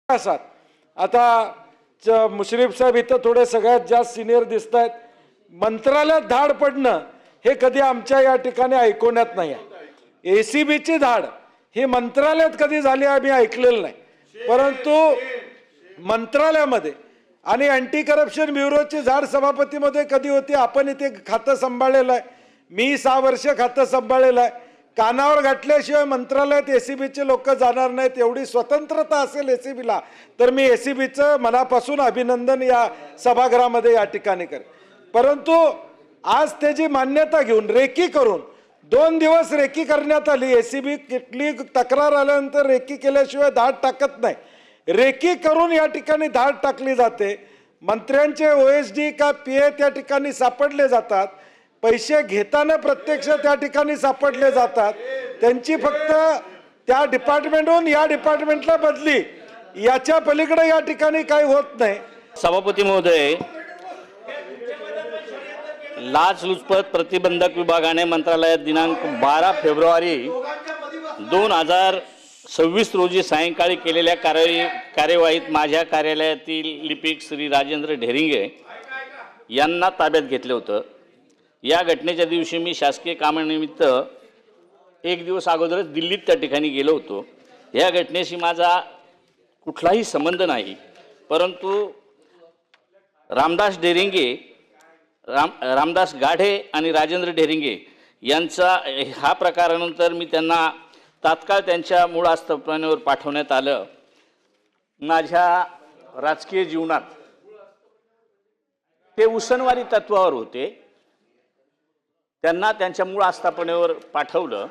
असतात। आता मुश्रीफ साहेब इथं थोडे सगळ्यात जास्त सिनियर दिसत आहेत। मंत्रालयात धाड पडणं हे कधी आमच्या या ठिकाणी ऐकवण्यात नाही आहे। एसीबीची धाड ही मंत्रालयात कधी झाली आम्ही ऐकलेलं नाही, परंतु मंत्रालयामध्ये आणि अँटी करप्शन ब्युरोची धाड सभापतीमध्ये कधी होती। आपण इथे खातं सांभाळलेलं आहे, मी 6 वर्ष खातं सांभाळलेलं आहे। कानावर घातल्याशिवाय मंत्रालयात एसीबीचे लोक जाणार नाहीत, एवढी स्वतंत्रता असेल एसीबीला तर मी एसीबीचं मनापासून अभिनंदन या सभागृहामध्ये या ठिकाणी करेन। परंतु आज त्याची मान्यता घेऊन रेकी करून 2 दिवस रेकी करण्यात आली। एसीबी कुठली तक्रार आल्यानंतर रेकी केल्याशिवाय धाड टाकत नाही, रेकी करून या ठिकाणी धाड टाकली जाते। मंत्र्यांचे ओएसडी का पीए त्या ठिकाणी सापडले जातात, पैसे घेताना प्रत्यक्ष त्या ठिकाणी सापडले जातात। त्यांची फक्त त्या डिपार्टमेंटहून या डिपार्टमेंटला बदली, याच्या पलीकडे या ठिकाणी काही होत नाही। सभापती महोदय, लाचलुचपत प्रतिबंधक विभागाने मंत्रालयात दिनांक 12 फेब्रुवारी 2026 रोजी सायंकाळी केलेल्या कार्यवाहीत माझ्या कार्यालयातील लिपिक श्री राजेंद्र ढेरिंगे यांना ताब्यात घेतले होतं। या घटनेच्या दिवशी मी शासकीय कामानिमित्त 1 दिवस अगोदरच दिल्लीत त्या ठिकाणी गेलो होतो। या घटनेशी माझा कुठलाही संबंध नाही, परंतु रामदास गाढे आणि राजेंद्र ढेरिंगे यांचा हा प्रकारानंतर मी त्यांना तात्काळ त्यांच्या मूळ आस्थापनेवर पाठवण्यात आलं। माझ्या राजकीय जीवनात ते उसनवारी तत्वावर होते, त्यांना त्यांच्या मूळ आस्थापनेवर पाठवलं।